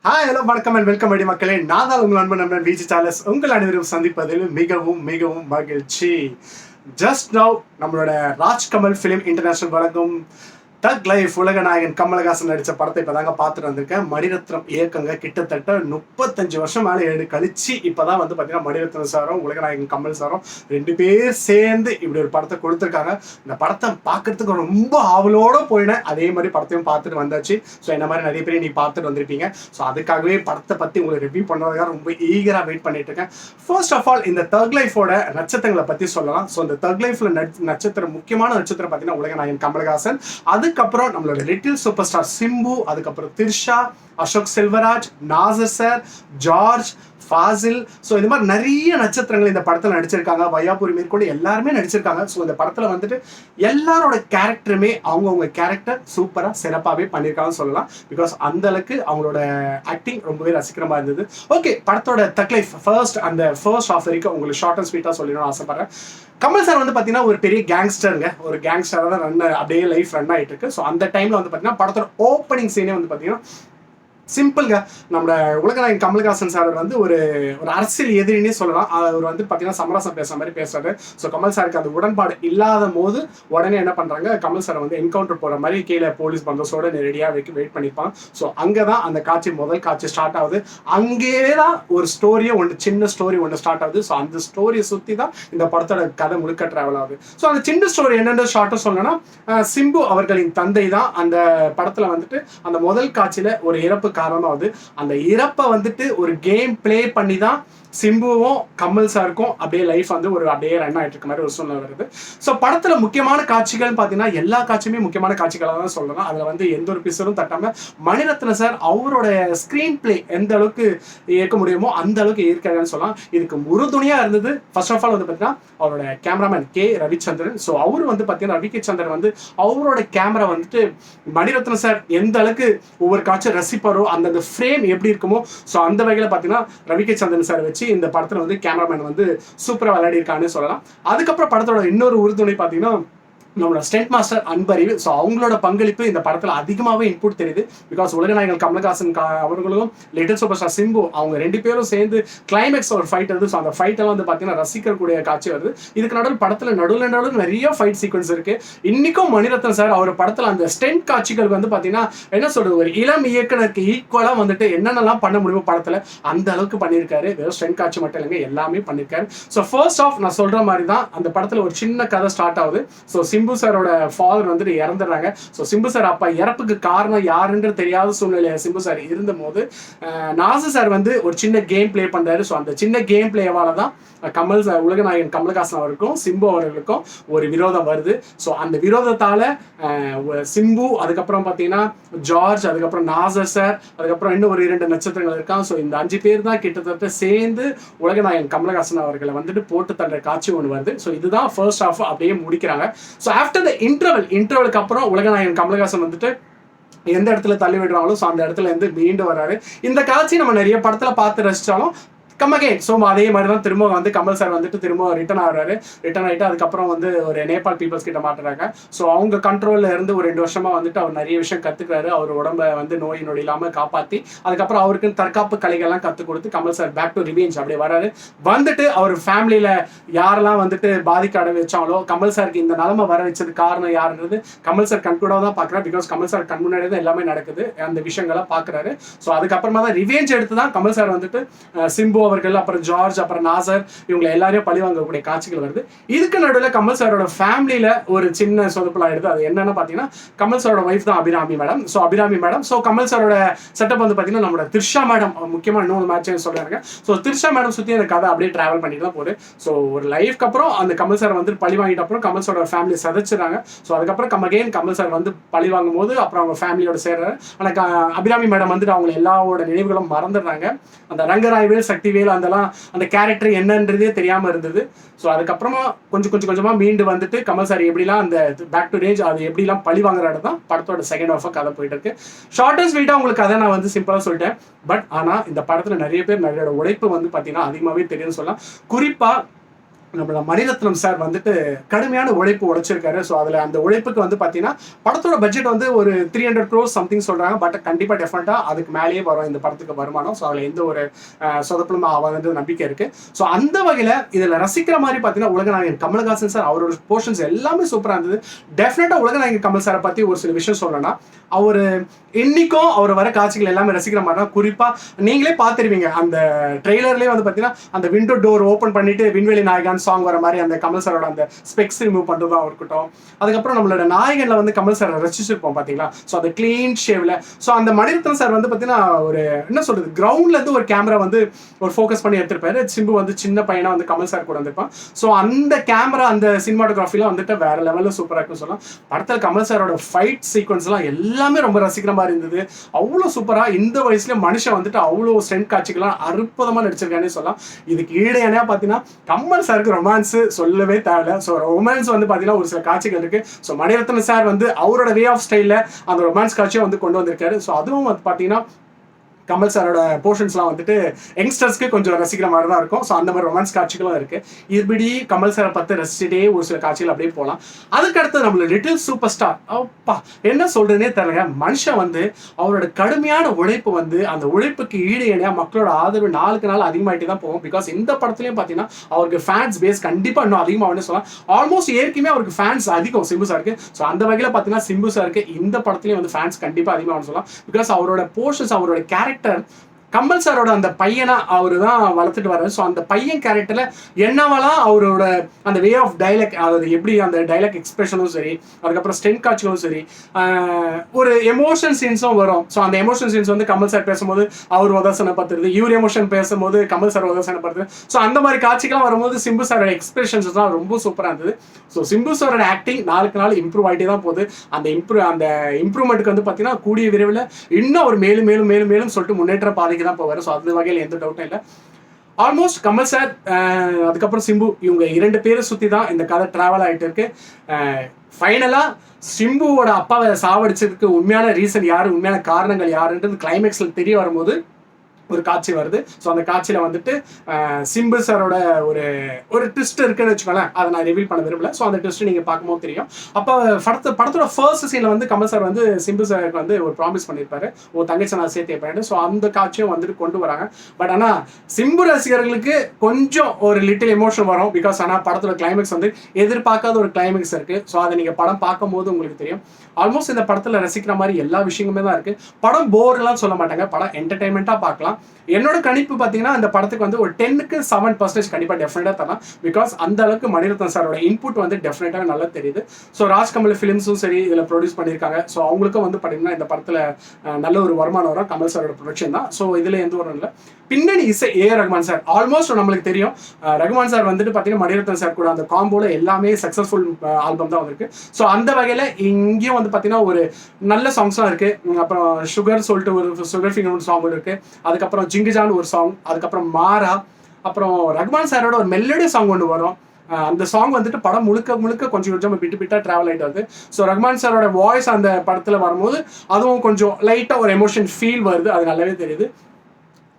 Hi hello வணக்கம் and welcome அடி மக்களே. நான் தான் உங்கள் நண்பன் விஜி சார்லஸ். உங்கள் அனைவரும் சந்திப்பதில் மிகவும் மிகவும் மகிழ்ச்சி. ஜஸ்ட் நவ் நம்மளோட ராஜ்கமல் ஃபிலிம் இன்டர்நேஷனல் வழங்கும் தக் லைஃப் உலகநாயகன் கமலஹாசன் நடித்த படத்தை இப்போ தாங்க பார்த்துட்டு வந்திருக்கேன். மணிரத்னம் இயக்கங்க. கிட்டத்தட்ட 35 வருஷம் மேலே கழிச்சு இப்போ தான் வந்து பார்த்தீங்கன்னா மணிரத்னம் சாரும் உலகநாயகன் கமல் சாரும் 2 பேர் சேர்ந்து இப்படி ஒரு படத்தை கொடுத்துருக்காங்க. இந்த படத்தை பார்க்கறதுக்கு ரொம்ப ஆவலோடு போயினேன். அதே மாதிரி படத்தையும் பார்த்துட்டு வந்தாச்சு. ஸோ என்ன மாதிரி நிறைய பேர் நீ பார்த்துட்டு வந்திருப்பீங்க. ஸோ அதுக்காகவே படத்தை பற்றி உங்களுக்கு ரிவ்யூ பண்ணுறதுக்காக ரொம்ப ஈகராக வெயிட் பண்ணிட்டு இருக்கேன். ஃபர்ஸ்ட் ஆஃப் ஆல் இந்த தக் லைஃபோட நட்சத்திரங்களை பற்றி சொல்லலாம். ஸோ இந்த தக் லைஃப்ல நட்சத்திரம், முக்கியமான நட்சத்திரம் பார்த்தீங்கன்னா உலகநாயகன் கமலஹாசன். அதுக்கப்புறம் நம்மளோட லிட்டில் சூப்பர் ஸ்டார் சிம்பு, அதுக்கப்புறம் Trisha, Ashok Selvaraj, Nassar sir, George, Fazil. So இந்த மாதிரி நிறைய நட்சத்திரங்கள் இந்த படத்தில் நடிச்சிருக்காங்க. வையாபுரி மேற்கொண்டு எல்லாருமே நடிச்சிருக்காங்க. ஸோ இந்த படத்தில் வந்துட்டு எல்லாரோட கேரக்டருமே அவங்கவுங்க கேரக்டர் சூப்பராக சிறப்பாகவே பண்ணியிருக்காங்கன்னு சொல்லலாம். பிகாஸ் அந்த அளவுக்கு அவங்களோட ஆக்டிங் ரொம்பவே ரசிக்கிறமா இருந்தது. ஓகே, படத்தோட தக் லைஃப் ஃபர்ஸ்ட் ஹாஃப் வரைக்கும் உங்களுக்கு ஷார்ட் அண்ட் ஸ்வீட்டாக சொல்லணும்னு ஆசைப்படுறேன். கமல் சார் வந்து பார்த்தீங்கன்னா ஒரு பெரிய கேங்ஸ்டருங்க. ஒரு கேங்ஸ்டராக தான் அப்படியே லைஃப் ரன் ஆகிட்டு இருக்கு. ஸோ அந்த டைமில் வந்து பார்த்தீங்கன்னா படத்தோட ஓப்பனிங் சீனே வந்து பார்த்தீங்கன்னா சிம்பிள்ங்க. நம்ம உலகநாயகன் கமல்ஹாசன் சார் வந்து ஒரு அரசியல் எதிரினே சொல்லலாம். அவர் வந்து பார்த்தீங்கன்னா சமரசம் பேசுற மாதிரி பேசுறாரு. ஸோ கமல் சாருக்கு அந்த உடன்பாடு இல்லாத போது உடனே என்ன பண்றாங்க, கமல் சாரை வந்து என்கவுண்டர் போற மாதிரி கீழே போலீஸ் பந்தோசோட ரெடியாக வெயிட் பண்ணிப்பாங்க. ஸோ அங்கே தான் அந்த முதல் காட்சி ஸ்டார்ட் ஆகுது. அங்கேயே தான் ஒரு சின்ன ஸ்டோரி ஒன்று ஸ்டார்ட் ஆகுது. ஸோ அந்த ஸ்டோரியை சுற்றி தான் இந்த படத்தோட கதை முழுக்க டிராவல் ஆகுது. ஸோ அந்த சின்ன ஸ்டோரி என்னென்ன ஷார்ட்டாக சொல்லணும்னா, சிம்பு அவர்களின் தந்தை தான் அந்த படத்தில் வந்துட்டு அந்த முதல் காட்சியில் ஒரு இறப்பு காரணமாவது. அந்த இறப்பை வந்துட்டு ஒரு கேம் பிளே பண்ணி தான் சிம்புவும் கமல் சாருக்கும் அப்படியே லைஃப் வந்து அப்படியே ரன் ஆகிட்டு இருக்க மாதிரி ஒரு சூழ்நிலை வருது. ஸோ படத்துல முக்கியமான காட்சிகள் பார்த்தீங்கன்னா எல்லா காட்சியுமே முக்கியமான காட்சிகளாக தான் சொல்லலாம். அதில் வந்து எந்த ஒரு பிசரும் தட்டாம மணிரத்ன சார் அவரோட ஸ்கிரீன் பிளே எந்த அளவுக்கு ஏற்க முடியுமோ அந்த அளவுக்கு ஏற்காதுன்னு சொல்லலாம். இதுக்கு உறுதுணையா இருந்தது ஃபர்ஸ்ட் ஆஃப் ஆல் வந்து பார்த்தீங்கன்னா அவரோட கேமராமேன் கே ரவிச்சந்திரன். ஸோ அவர் வந்து பார்த்தீங்கன்னா ரவி கே சந்திரன் வந்து அவரோட கேமரா வந்துட்டு மணிரத்ன சார் எந்த அளவுக்கு ஒவ்வொரு காட்சியை ரசிப்பாரோ அந்த ஃப்ரேம் எப்படி இருக்குமோ, ஸோ அந்த வகையில் பார்த்தீங்கன்னா ரவி கே சந்திரன் சார் வச்சு இந்த படத்துல வந்து கேமராமேன் வந்து சூப்பரா விளையாடி இருக்கான்னு சொல்லலாம். அதுக்கப்புறம் படத்தோட இன்னொரு உறுதுணை பார்த்தீங்கன்னா நம்மளோட ஸ்டென்ட் மாஸ்டர் அன்பறிவு. ஸோ அவங்களோட பங்களிப்பு இந்த படத்தில் அதிகமாகவே இன்புட் தெரியுது. பிகாஸ் உலகநாயகன் கமலஹாசன் அவர்களும் லிட்டில் சூப்பர் ஸ்டார் சிம்பு அவங்க 2 பேரும் சேர்ந்து கிளைமேக்ஸ் ஒரு ஃபைட் வருது. ஸோ அந்த ஃபைட்டெல்லாம் வந்து பார்த்தீங்கன்னா ரசிக்கக்கூடிய காட்சி வருது. இதுக்கு நடுவில் நிறைய ஃபைட் சீக்வன்ஸ் இருக்கு. இன்னைக்கும் மணிரத்னம் சார் அவர் படத்தில் அந்த ஸ்டென்ட் காட்சிகள் வந்து பார்த்தீங்கன்னா என்ன சொல்றது, ஒரு இளம் இயக்குனருக்கு ஈக்குவலாக வந்துட்டு என்னென்னலாம் பண்ண முடியுமோ படத்தில் அந்த அளவுக்கு பண்ணியிருக்காரு. வெறும் ஸ்டென்ட் காட்சி மட்டும் இல்லைங்க, எல்லாமே பண்ணியிருக்காரு. ஸோ ஃபர்ஸ்ட் ஆஃப் நான் சொல்ற மாதிரி தான் அந்த படத்தில் ஒரு சின்ன கதை ஸ்டார்ட் ஆகுது. ஸோ சிம்பு சாரோட ஃபாதர் வந்துட்டு இறந்துடுறாங்க. ஸோ சிம்பு சார் அப்பா இறப்புக்கு காரணம் யாருன்னு தெரியாத சூழ்நிலை சிம்பு சார் இருந்த போது நாசர் சார் வந்து ஒரு சின்ன கேம் பிளே பண்றாரு. ஸோ அந்த சின்ன கேம் பிளேவால தான் உலகநாயகன் கமலஹாசன் அவருக்கும் சிம்பு அவர்களுக்கும் ஒரு விரோதம் வருது. ஸோ அந்த விரோதத்தால சிம்பு, அதுக்கப்புறம் பார்த்தீங்கன்னா ஜார்ஜ், அதுக்கப்புறம் நாசர் சார், அதுக்கப்புறம் இன்னும் ஒரு 2 நட்சத்திரங்கள் இருக்காங்க. ஸோ இந்த 5 பேர் தான் கிட்டத்தட்ட சேர்ந்து உலகநாயகன் கமலஹாசன் அவர்களை வந்துட்டு போட்டு தள்ளுற காட்சி ஒன்று வருது. ஸோ இதுதான் ஃபர்ஸ்ட் ஹாஃப் அப்படியே முடிக்கிறாங்க. ஸோ ஆஃப்டர் த இன்டர்வலுக்கு அப்புறம் உலகநாயகன் கமலஹாசன் வந்துட்டு எந்த இடத்துல தள்ளி விடுறாங்களோ ஸோ அந்த இடத்துல இருந்து மீண்டு வர்றாரு. இந்த காட்சி நம்ம நிறைய படத்துல பார்த்து ரசிச்சாலும் ஸோ அதே மாதிரி தான் திரும்ப வந்து கமல் சார் வந்துட்டு திரும்ப ரிட்டர்ன் ஆகிட்டு அதுக்கப்புறம் வந்து ஒரு நேபாள் பீப்புள்ஸ் கிட்ட மாட்டுறாங்க. ஸோ அவங்க கண்ட்ரோலில் இருந்து ஒரு 2 வருஷமா வந்துட்டு அவர் நிறைய விஷயம் கற்றுக்கிறாரு. அவர் உடம்பை வந்து நோய் நொடி இல்லாமல் காப்பாற்றி அதுக்கப்புறம் அவருக்கு தற்காப்பு கலைகள்லாம் கற்றுக் கொடுத்து Kamal sir back to revenge அப்படியே வராரு. வந்துட்டு அவர் ஃபேமிலியில் யாரெல்லாம் வந்துட்டு பாதிக்க அடை வச்சாங்களோ கமல் சாருக்கு இந்த நிலைமை வர வச்சது காரணம் யாருன்றது கமல் சார் கண்கூடாக தான் பார்க்குறாரு. பிகாஸ் கமல் சார் கண் முன்னாடி தான் எல்லாமே நடக்குது, அந்த விஷயங்களை பார்க்குறாரு. ஸோ அதுக்கப்புறமா தான் ரிவெஞ்ச் எடுத்து தான் கமல் சார் வந்துட்டு சிம்பு அவர்கள், அப்புறம் ஜார்ஜ், அப்புறம் நாசர் இவங்களை எல்லாரையும் பழி வாங்கக்கூடிய காட்சிகள் வருது. இதுக்கு நடுவில் கமல் சாரோட ஃபேமிலியில ஒரு சின்ன சொதப்பல் ஆயிடுது. அது என்னன்னு பார்த்தீங்கன்னா கமல் சாரோட ஒய்ஃப் தான் அபிராமி மேடம். ஸோ கமல் சாரோட செட்டப் வந்து பார்த்தீங்கன்னா நம்மளோட திர்ஷா மேடம் முக்கியமாக இன்னொரு மேட்ச் சொல்றாங்க. ஸோ திர்ஷா மேடம் சுற்றி அந்த கதை அப்படியே டிராவல் பண்ணிட்டு தான் போகுது. ஸோ ஒரு லைஃப்க்கு அப்புறம் அந்த கமல் சார் வந்து பழி வாங்கிட்ட அப்புறம் கமல் சாரோட ஃபேமிலி சதைச்சிடறாங்க. ஸோ அதுக்கப்புறம் கமல் சார் வந்து பழி வாங்கும் போது அப்புறம் அவங்க ஃபேமிலியோட சேர்றாரு. ஆனால் அபிராமி மேடம் வந்துட்டு அவங்க எல்லாரோட நினைவுகளும் மறந்துடுறாங்க. அந்த ரங்கராய்வேல், சக்திவேல் அந்த கேரக்டர் என்னன்றதே தெரியாம இருந்தது. ஸோ அதுக்கப்புறமா கொஞ்சமா மீண்டு வந்துட்டு கமல் சார் எப்படிலாம் அந்த பேக் டு ரேஞ்ச் அது எப்படிலாம் பழி வாங்குற இடம் தான் படத்தோட செகண்ட் ஹாஃப் கதை போயிட்டு இருக்கு. ஷார்ட் அண்ட் ஸ்வீட்டா உங்களுக்கு கதை நான் வந்து சிம்பிளா சொல்லிட்டேன். பட் ஆனா இந்த படத்துல நிறைய பேர் நிறைய உழைப்பு வந்து பாத்தீங்கன்னா அதிகமாவே தெரியும்னு சொல்லலாம். குறிப்பா நம்மளோட மணிரத்னம் சார் வந்துட்டு கடுமையான உழைப்பு உழைச்சிருக்காரு. ஸோ அதில் அந்த உழைப்புக்கு வந்து பார்த்தீங்கன்னா படத்தோட பட்ஜெட் வந்து ஒரு 300 crores சம்திங் சொல்கிறாங்க. பட் கண்டிப்பாக டெஃபினட்டாக அதுக்கு மேலேயே வரும் இந்த படத்துக்கு வருமானம். ஸோ அதில் எந்த ஒரு சொதப்பலும் ஆகாதுன்ற நம்பிக்கை இருக்குது. ஸோ அந்த வகையில் இதில் ரசிக்கிற மாதிரி பார்த்தீங்கன்னா உலகநாயகன் கமல்ஹாசன் சார் அவரோட போர்ஷன்ஸ் எல்லாமே சூப்பராக இருந்தது. டெஃபினட்டாக உலகநாயகன் கமல் சாரை பற்றி ஒரு சில விஷயம் சொல்லணும்னா, அவர் இன்னைக்கும் அவர் வர காட்சிகள் எல்லாமே ரசிக்கிற மாதிரி தான். குறிப்பாக நீங்களே பார்த்துருவீங்க அந்த ட்ரெய்லர்லேயே வந்து பார்த்தீங்கன்னா அந்த விண்டோ டோர் ஓப்பன் பண்ணிட்டு விண்வெளி நாயகன் சாங் வர மாதிரி அந்த கமல் சாரோட அந்த ஸ்பெக்ஸ் ரிமூவ் பண்ணுறதா இருக்கட்டும். அதுக்கப்புறம் நம்மளோட நாயகன்ல வந்து கமல் சாரை ரசிச்சிருப்போம் பார்த்தீங்களா. ஸோ அந்த கிளீன் ஷேவ்ல ஸோ அந்த மணிரத்னம் சார் வந்து பார்த்தீங்கன்னா ஒரு என்ன சொல்றது கிரவுண்ட்ல இருந்து ஒரு கேமரா வந்து ஒரு ஃபோக்கஸ் பண்ணி எடுத்திருப்பாரு. சிம்பு வந்து சின்ன பையனா வந்து கமல் சார் கூட வந்திருப்பான். ஸோ அந்த கேமரா அந்த சினிமாட்டோகிராஃபிலாம் வந்துட்டு வேற லெவலில் சூப்பராக இருக்குன்னு சொல்லலாம். படத்தில் கமல் சாரோட ஃபைட் சீக்வன்ஸ்லாம் எல்லாமே ரொம்ப ரசிக்கிற மாதிரி இருந்தது. அவ்வளோ சூப்பராக இந்த வயசுல மனுஷன் வந்துட்டு அவ்வளோ ஸ்ட்ரென்த் காட்சிகள்லாம் அற்புதமாக நடிச்சிருக்கானே சொல்லலாம். இதுக்கு ஈடையானே பார்த்தீங்கன்னா கமல் சாருக்கு ரொமான்ஸ் சொல்லவே தேவையில்ல. ஸோ ரொமான்ஸ் வந்து பார்த்தீங்கன்னா ஒரு சில காட்சிகள் இருக்கு. ஸோ மணிரத்னம் சார் வந்து அவரோட வே ஆஃப் ஸ்டைலில் அந்த ரொமான்ஸ் காட்சியை வந்து கொண்டு வந்திருக்காரு. ஸோ அதுவும் வந்து பார்த்தீங்கன்னா கமல் சாரோட போர்ஷன்ஸ்லாம் வந்துட்டு யங்ஸ்டர்ஸ்க்கு கொஞ்சம் ரசிக்கிற மாதிரி தான் இருக்கும். ஸோ அந்த மாதிரி ரொமான்ஸ் காட்சிகளும் இருக்கு. இப்படி கமல் சாரை பார்த்து ரசிச்சுட்டே ஒரு சில காட்சிகள் அப்படியே போகலாம். அதுக்கடுத்து நம்மள லிட்டில் சூப்பர் ஸ்டார் அப்பா என்ன சொல்றதுனே தெரியல. மனுஷன் வந்து அவரோட கடுமையான உழைப்பு வந்து அந்த உழைப்புக்கு ஈடு இணையா மக்களோட ஆதரவு நாளுக்கு நாள் அதிகமாகிட்டே தான் போகும். பிகாஸ் இந்த படத்துலையும் பார்த்தீங்கன்னா அவருக்கு ஃபேன்ஸ் பேஸ் கண்டிப்பாக இன்னும் அதிகமாக சொல்லலாம். ஆல்மோஸ்ட் ஏற்கனவே அவருக்கு ஃபேன்ஸ் அதிகம் சிம்பு சாருக்கு. ஸோ அந்த வகையில் பார்த்தீங்கன்னா சிம்பு சாருக்கு இந்த படத்துலையும் வந்து ஃபேன்ஸ் கண்டிப்பாக அதிகமாக சொல்லலாம். பிகாஸ் அவரோட போர்ஷன்ஸ் அவரோட கேரக்டர் கமல் சாரோட அந்த பையனா அவரு தான் வளர்த்துட்டு வர்றாரு. ஸோ அந்த பையன் கேரக்டர்ல என்னவெல்லாம் அவரோட அந்த வே ஆஃப் டைலாக் அதாவது எப்படி அந்த டைலாக் எக்ஸ்பிரஷனும் சரி அதுக்கப்புறம் ஸ்டென்ட் காட்சிகளும் சரி ஒரு எமோஷன் சீன்ஸும் வரும். ஸோ அந்த எமோஷன் சீன்ஸ் வந்து கமல் சார் பேசும்போது அவர் உதாசனப்படுத்துறது, இவர் எமோஷன் பேசும்போது கமல் சார் உதாசனப்படுத்துறது. ஸோ அந்த மாதிரி காட்சிகள்லாம் வரும்போது சிம்பு சாரோட எக்ஸ்பிரஷன்ஸ் தான் ரொம்ப சூப்பராக இருந்தது. ஸோ சிம்பு சாரோட ஆக்டிங் நாளுக்கு நாள் இம்ப்ரூவ் ஆகிட்டே தான் போகுது. அந்த இம்ப்ரூவ்மெண்ட்டுக்கு வந்து பார்த்தீங்கன்னா கூடிய விரைவில் இன்னும் ஒரு மேலும் மேலும் மேலும் மேலும் சொல்லிட்டு முன்னேற்ற பாதைக்கு தான் போவாரு. ஸோ அந்த வகையில் எந்த டவுட்டும் இல்லை. ஆல்மோஸ்ட் கமல் சார் அதுக்கப்புறம் சிம்பு இவங்க 2 பேரை சுற்றி தான் இந்த கதை ட்ராவல் ஆகிட்டு இருக்கு. ஃபைனலாக சிம்புவோட அப்பாவை சாவடிச்சதுக்கு உண்மையான ரீசன் யாரு, உண்மையான காரணங்கள் யாருன்றது கிளைமேக்ஸில் தெரிய வரும்போது ஒரு காட்சி வருது. ஸோ அந்த காட்சியில் வந்துட்டு சிம்பு சாரோட ஒரு ட்விஸ்ட் இருக்குன்னு வச்சுக்கோங்களேன். அதை நான் ரிவீல் பண்ண விரும்பல. ஸோ அந்த ட்விஸ்ட் நீங்கள் பார்க்கும்போது தெரியும். அப்போ படத்தோட ஃபர்ஸ்ட் சீனில் வந்து கமல் சார் வந்து சிம்பு சாருக்கு வந்து ஒரு ப்ராமிஸ் பண்ணியிருப்பாரு, ஒரு தங்கச்சி நான் சேர்த்து வைப்பேன். ஸோ அந்த காட்சியும் வந்துட்டு கொண்டு வராங்க. பட் ஆனால் சிம்பு ரசிகர்களுக்கு கொஞ்சம் ஒரு லிட்டில் எமோஷன் வரும். பிகாஸ் ஆனால் படத்தோட கிளைமேக்ஸ் வந்து எதிர்பார்க்காத ஒரு கிளைமேக்ஸ் இருக்குது. ஸோ அதை நீங்கள் படம் பார்க்கும்போது உங்களுக்கு தெரியும். ஆல்மோஸ்ட் இந்த படத்தில் ரசிக்கிற மாதிரி எல்லா விஷயங்களுமே தான் இருக்குது. படம் போர்லாம் சொல்ல மாட்டாங்க, படம் என்டர்டைன்மெண்ட்டாக பார்க்கலாம். என்னோட கணிப்பு பார்த்தீங்கன்னா இந்த படத்துக்கு வந்து ஒரு 10க்கு 7% கண்டிப்பாக டெஃபினட்டாக தரலாம். பிகாஸ் அந்த அளவுக்கு மணிரத்னம் சாரோட இன்புட் வந்து டெஃபினட்டாக நல்லா தெரியுது. ஸோ ராஜ்கமல் ஃபிலிம்ஸும் சரி இதில் ப்ரொடியூஸ் பண்ணியிருக்காங்க. ஸோ அவங்களுக்கும் வந்து பார்த்தீங்கன்னா இந்த படத்தில் நல்ல ஒரு வருமானம் வரும். கமல் சாரோட ப்ரொடக்ஷன் தான். ஸோ இதில் எந்த ஒரு இல்லை. பின்னணி இசை ரகுமான் சார் ஆல்மோஸ்ட் நம்மளுக்கு தெரியும். ரகுமான் சார் வந்துட்டு பார்த்தீங்கன்னா மணிரத்னம் சார் கூட அந்த காம்போல எல்லாமே சக்ஸஸ்ஃபுல் ஆல்பம் தான் வந்திருக்கு. ஸோ அந்த வகையில் இங்கேயும் வந்து பார்த்தீங்கன்னா ஒரு நல்ல சாங்ஸ்லாம் இருக்குது. அப்புறம் சுகர் சொல்லிட்டு ஒரு சுகர் ஃபிங்கர் சாங் இருக்குது. அதுக்கப்புறம் ஜிங்குஜான் ஒரு சாங், அதுக்கப்புறம் மாரா, அப்புறம் ரகுமான் சாரோட ஒரு மெலடி சாங் ஒன்று வரும். அந்த சாங் வந்துட்டு படம் முழுக்க முழுக்க கொஞ்சம் கொஞ்சம் பிட்டாக ட்ராவல் ஆகிட்டு வருது. ஸோ ரகுமான் சாரோட வாய்ஸ் அந்த படத்தில் வரும்போது அதுவும் கொஞ்சம் லைட்டாக ஒரு எமோஷன் ஃபீல் வருது. அது நல்லாவே தெரியுது.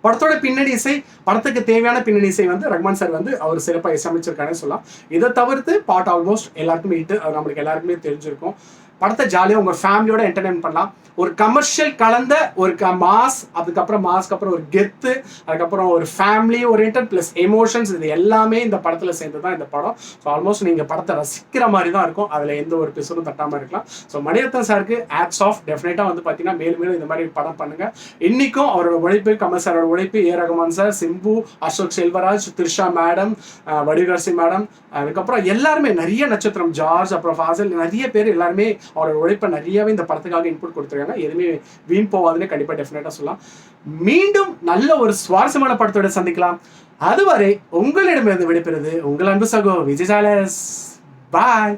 படத்தோட பின்னணி இசை படத்துக்கு தேவையான பின்னணி இசை வந்து ரகுமான் சார் வந்து அவர் சிறப்பாக இசையமைச்சிருக்காருன்னு சொல்லலாம். இதை தவிர்த்து பாட்டு ஆல்மோஸ்ட் எல்லாருக்குமே ஹிட், அது நம்மளுக்கு எல்லாருக்குமே தெரிஞ்சிருக்கும். படத்தை ஜாலியாக உங்கள் ஃபேமிலியோட என்டர்டைன் பண்ணலாம். ஒரு கமர்ஷியல் கலந்த ஒரு மாஸ், அதுக்கப்புறம் மாஸ்க்கு அப்புறம் ஒரு கெத்து, அதுக்கப்புறம் ஒரு ஃபேமிலி ஓரியன்ட் ப்ளஸ் எமோஷன்ஸ், இது எல்லாமே இந்த படத்தில் சேர்ந்து தான் இந்த படம். ஸோ ஆல்மோஸ்ட் நீங்கள் படத்தை ரசிக்கிற மாதிரி தான் இருக்கும். அதில் எந்த ஒரு பிசுறும் தட்டாமல் இருக்கலாம். ஸோ மணிரத்னம் சாருக்கு ஆட்ஸ் ஆஃப். டெஃபினட்டாக வந்து பார்த்தீங்கன்னா மேலும் மேலும் இந்த மாதிரி படம் பண்ணுங்கள். இன்றைக்கும் அவரோட உழைப்பு, கமல் சாரோட உழைப்பு, Rahman sir, Simbu, Ashok Selvaraj, Trisha madam, Vadivarasi madam, அதுக்கப்புறம் எல்லாருமே நிறைய நட்சத்திரம், ஜார்ஜ், அப்புறம் ஃபாசில், நிறைய பேர் எல்லாருமே அவரோட உழைப்பை நிறையவே இந்த படத்துக்காக இன்புட் கொடுத்துருக்காங்க. எதுவுமே வீண் போவாதுன்னு கண்டிப்பா டெஃபினட்டா சொல்லலாம். மீண்டும் நல்ல ஒரு சுவாரஸ்யமான படத்தோட சந்திக்கலாம். அதுவரை உங்களிடமிருந்து விடைபெறுவது உங்கள் அன்பு சகோ விஜய் சாலஸ். பாய்.